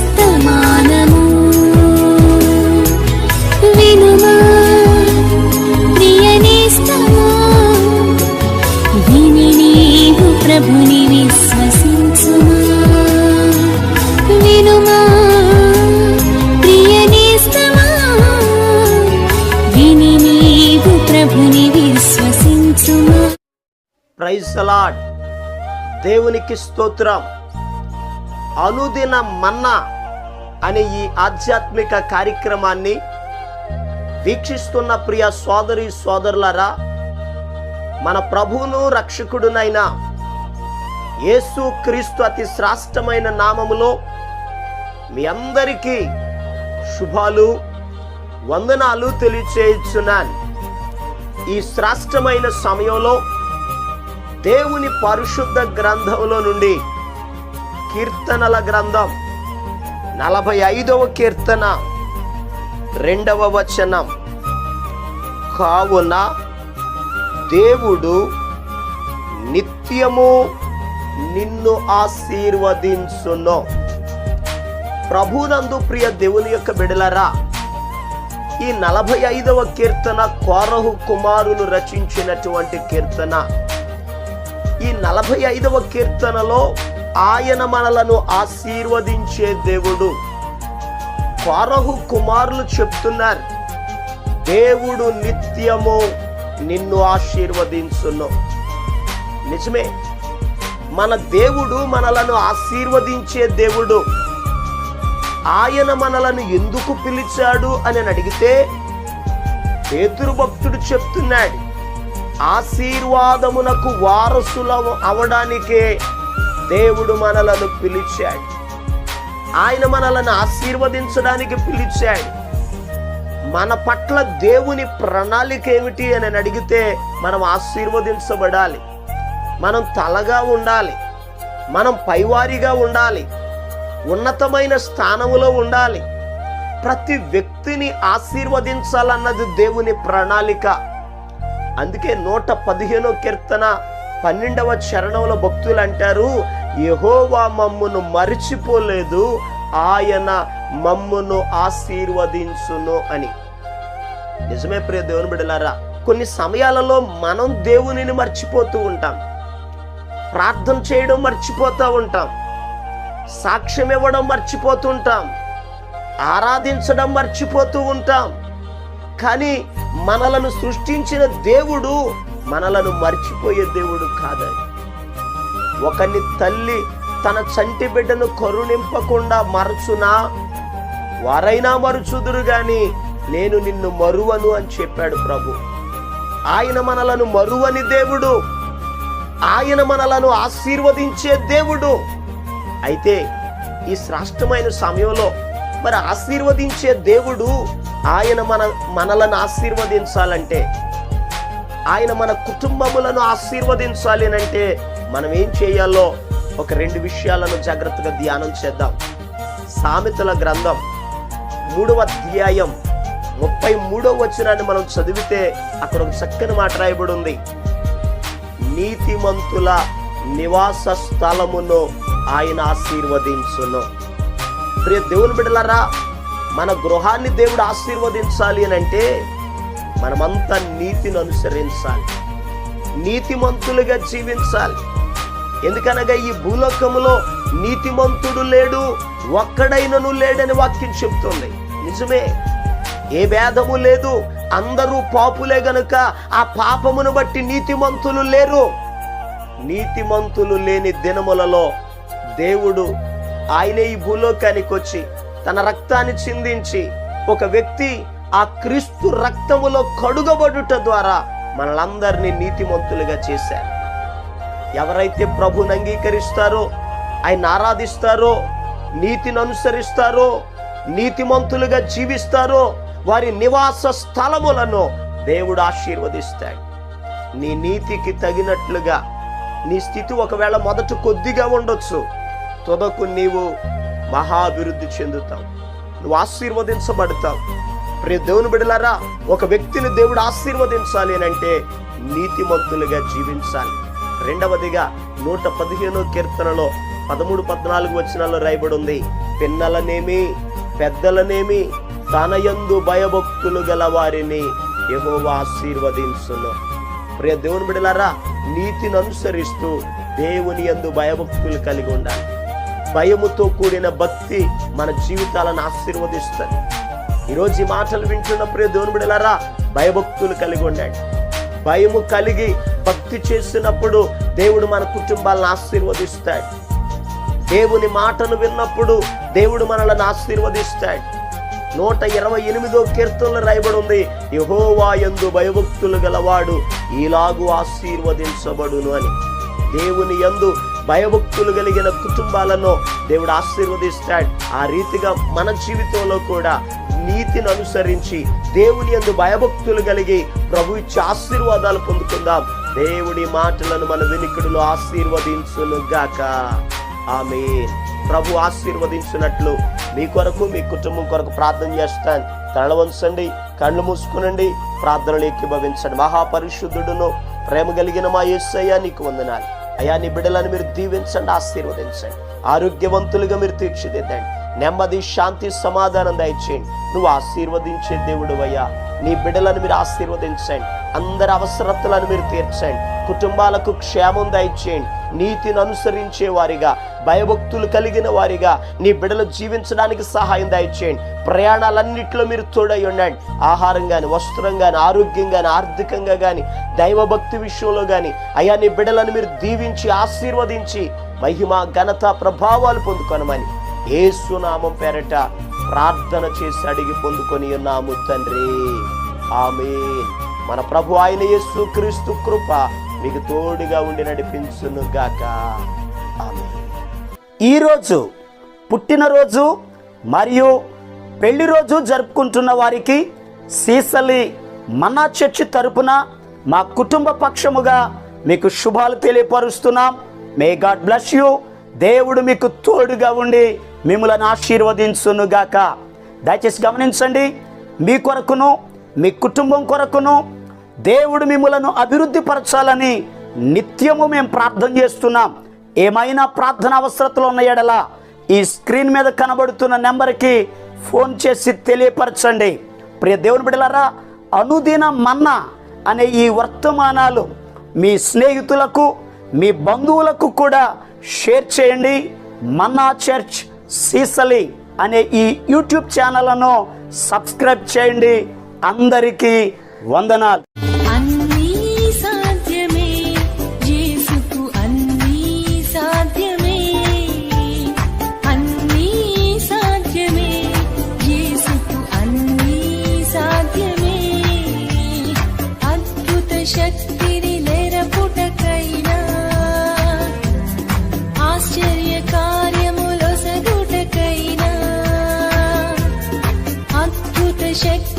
వర్తమానము వినుమా ప్రియ నేస్తమా, విని నీవు ప్రభుని విశ్వసించుమా. వినుమా ప్రియ నేస్తమా, విని నీవు ప్రభుని విశ్వసించుమా. Praise the lord. దేవునికి స్తోత్రం. అనుదిన మన్నా అనే ఈ ఆధ్యాత్మిక కార్యక్రమాన్ని వీక్షిస్తున్న ప్రియ సోదరి సోదరులారా, మన ప్రభువును రక్షకుడునైన యేసు క్రీస్తు అతి శ్రేష్టమైన నామములో మీ అందరికీ శుభాలు వందనాలు తెలియచేయుచున్నాను. ఈ శ్రేష్టమైన సమయంలో దేవుని పరిశుద్ధ గ్రంథంలో నుండి కీర్తనల గ్రంథం 45వ కీర్తన 2వ వచనం, కావున దేవుడు నిత్యము నిన్ను ఆశీర్వదించును. ప్రభునందు ప్రియ దేవుని యొక్క బిడలరా, ఈ 45వ కీర్తన కోరహు కుమారులు రచించినటువంటి కీర్తన. ఈ 45వ కీర్తనలో ఆయన మనలను ఆశీర్వదించే దేవుడు. కోరహు కుమారులు చెప్తున్నారు, దేవుడు నిత్యము నిన్ను ఆశీర్వదించును. నిజమే, మన దేవుడు మనలను ఆశీర్వదించే దేవుడు. ఆయన మనలను ఎందుకు పిలిచాడు అని అడిగితే పేతురు భక్తుడు చెప్తున్నాడు, ఆశీర్వాదమునకు వారసులం అవడానికే దేవుడు మనలను పిలిచాడు. ఆయన మనలను ఆశీర్వదించడానికి పిలిచాడు. మన పట్ల దేవుని ప్రణాళిక ఏమిటి అని అడిగితే మనం ఆశీర్వదించబడాలి, మనం తలగా ఉండాలి, మనం పైవారిగా ఉండాలి, ఉన్నతమైన స్థానములో ఉండాలి. ప్రతి వ్యక్తిని ఆశీర్వదించాలన్నది దేవుని ప్రణాళిక. అందుకే 115వ కీర్తన 12వ చరణంలో భక్తులు అంటారు, యెహోవా మమ్మును మరిచిపోలేదు, ఆయన మమ్మును ఆశీర్వదించును అని. నిజమే ప్రియ దేవుని బిడ్డలారా, కొన్ని సమయాలలో మనం దేవునిని మర్చిపోతూ ఉంటాం, ప్రార్థన చేయడం మర్చిపోతూ ఉంటాం, సాక్ష్యం ఇవ్వడం మర్చిపోతుంటాం, ఆరాధించడం మర్చిపోతూ ఉంటాం. కానీ మనలను సృష్టించిన దేవుడు మనలను మర్చిపోయే దేవుడు కాదని. ఒకని తల్లి తన చంటి బిడ్డను కరుణింపకుండా మరచునా, వారైనా మరుచుదురు గాని నేను నిన్ను మరువను అని చెప్పాడు ప్రభు. ఆయన మనలను మరువని దేవుడు, ఆయన మనలను ఆశీర్వదించే దేవుడు. అయితే ఈ శ్రేష్టమైన సమయంలో మరి ఆశీర్వదించే దేవుడు ఆయన మనలను ఆశీర్వదించాలంటే, ఆయన మన కుటుంబములను ఆశీర్వదించాలి అంటే మనం ఏం చేయాలో ఒక 2 విషయాలను జాగ్రత్తగా ధ్యానం చేద్దాం. సామెతల గ్రంథం 3వ అధ్యాయం 33వ వచనాన్ని మనం చదివితే అక్కడ ఒక చక్కని మాట రాయబడి ఉంది, నీతిమంతుల నివాస స్థలమును ఆయన ఆశీర్వదించును. ప్రియ దేవుని బిడ్డలారా, మన గృహాన్ని దేవుడు ఆశీర్వదించాలి అని అంటే మనమంతా నీతిని అనుసరించాలి, నీతిమంతులుగా జీవించాలి. ఎందుకనగా ఈ భూలోకములో నీతిమంతుడు లేడు, ఒక్కడైనను లేడని వాక్యం చెప్తుంది. నిజమే, ఏ భేదము లేదు, అందరూ పాపులే గనుక ఆ పాపమును బట్టి నీతిమంతులు లేరు. నీతిమంతులు లేని దినములలో దేవుడు ఆయనే ఈ భూలోకానికి వచ్చి తన రక్తాన్ని చిందించి ఒక వ్యక్తి ఆ క్రీస్తు రక్తములో కడుగబడుట ద్వారా మనలందరినీ నీతిమంతులుగా చేశారు. ఎవరైతే ప్రభుని అంగీకరిస్తారో, ఆయన ఆరాధిస్తారో, నీతిని అనుసరిస్తారో, నీతిమంతులుగా జీవిస్తారో వారి నివాస స్థలములను దేవుడు ఆశీర్వదిస్తాడు. నీ నీతికి తగినట్లుగా నీ స్థితి ఒకవేళ మొదట కొద్దిగా ఉండొచ్చు, తుదకు నీవు మహాభివృద్ధి చెందుతావు, నువ్వు ఆశీర్వదించబడతావు. ప్రియ దేవుని బిడ్డలారా, ఒక వ్యక్తిని దేవుడు ఆశీర్వదించాలి అని అంటే నీతిమంతులుగా జీవించాలి. రెండవదిగా 115వ కీర్తనలో 13-14 వచనాల్లో రాయబడి ఉంది, పిన్నలనేమి పెద్దలనేమి తన యందు భయభక్తులు గల వారిని యెహోవా ఆశీర్వదించును. ప్రియ దేవుని బిడ్డలారా, నీతిని అనుసరిస్తూ దేవుని యందు భయభక్తులు కలిగి ఉండాలి. భయముతో కూడిన భక్తి మన జీవితాలను ఆశీర్వదిస్తుంది. ఈరోజు ఈ మాటలు వింటున్న ప్రియ దేవుని బిడ్డలారా, భయభక్తులు కలిగి ఉండండి. భయము కలిగి భక్తి చేసినప్పుడు దేవుడు మన కుటుంబాలను ఆశీర్వదిస్తాడు. దేవుని మాటను విన్నప్పుడు దేవుడు మనల్ని ఆశీర్వదిస్తాడు. 128వ కీర్తనలో రాయబడి ఉంది, యెహోవా యందు భయభక్తులు గలవాడు ఈలాగు ఆశీర్వదించబడును అని. దేవుని యందు భయభక్తులు కలిగిన కుటుంబాలను దేవుడు ఆశీర్వదిస్తాడు. ఆ రీతిగా మన జీవితంలో కూడా నీతిని అనుసరించి దేవుని యందు భయభక్తులు కలిగి ప్రభు ఇచ్చే ఆశీర్వాదాలు పొందుకుందాం. దేవుడి మాటలను మన వినికిడిలో ఆశీర్వదించును గాక. ఆమేన్. ప్రభు ఆశీర్వదించినట్లు మీ కొరకు మీ కుటుంబం కొరకు ప్రార్థన చేస్తాను. తల వంచండి, కళ్ళు మూసుకునండి, ప్రార్థనలు ఏకీభవించండి. మహాపరిశుద్ధుడును ప్రేమ కలిగిన మా యేసయ్యా, నీకు వందనాలు అయ్యా. నీ బిడ్డలను మీరు దీవించండి, ఆశీర్వదించండి, ఆరోగ్యవంతులుగా మీరు తీర్చిదిద్దండి, నెమ్మది శాంతి సమాధానం దయచేయండి. నువ్వు ఆశీర్వదించే దేవుడు అయ్యా. నీ బిడ్డలను మీరు ఆశీర్వదించండి, అందరి అవసరతలను మీరు తీర్చండి, కుటుంబాలకు క్షేమం దయచేయండి. నీతిని అనుసరించే వారిగా భయభక్తులు కలిగిన వారిగా నీ బిడ్డలు జీవించడానికి సహాయం దయచేయండి. ప్రయాణాలన్నింటిలో మీరు తోడై ఉండండి. ఆహారం కానీ, వస్త్రం కానీ, ఆరోగ్యం కానీ, ఆర్థికంగా కానీ, దైవభక్తి విషయంలో కానీ అయ్యా నీ బిడ్డలను మీరు దీవించి ఆశీర్వదించి మహిమ ఘనత ప్రభావాలు పొందుకొనమని యేసు నామం పేరట ప్రార్థన చేసి అడిగి పొందుకొని ఉన్నాము తండ్రి. ఆమేన్. మన ప్రభు అయిన యేసు క్రీస్తు కృప మీకు తోడుగా ఉండి నడిపించును గాక. ఆమేన్. ఈరోజు పుట్టినరోజు మరియు పెళ్లి రోజు జరుపుకుంటున్న వారికి సీసలి మన్నా చర్చి తరపున మా కుటుంబ పక్షముగా మీకు శుభాలు తెలియపరుస్తున్నాం. May god bless you. దేవుడు మీకు తోడుగా ఉండి మిమ్మల్ని ఆశీర్వదించును గాక. దయచేసి గమనించండి, మీ కొరకును మీ కుటుంబం కొరకును దేవుడు మిమ్మలను అభివృద్ధి పరచాలని నిత్యము మేము ప్రార్థన చేస్తున్నాం. ఏమైనా ప్రార్థన అవసరతలు ఉన్న ఎడల ఈ స్క్రీన్ మీద కనబడుతున్న నెంబర్కి ఫోన్ చేసి తెలియపరచండి. ప్రియ దేవుని బిడ్డలారా, అనుదిన మన్నా అనే ఈ వర్తమానాలు మీ స్నేహితులకు మీ బంధువులకు కూడా షేర్ చేయండి. మన్నా చర్చ్ సీసలి అనే ఈ యూట్యూబ్ ఛానల్ను సబ్స్క్రైబ్ చేయండి. అందరికీ వందనాలు. అన్నీ సాధ్యమే యేసుకు, అన్నీ సాధ్యమే, అన్నీ సాధ్యమే యేసుకు, అన్నీ సాధ్యమే. అద్భుత శక్తిని నెరపుటకైనా, ఆశ్చర్య కార్యములొసగుటకైనా, అద్భుత శక్తి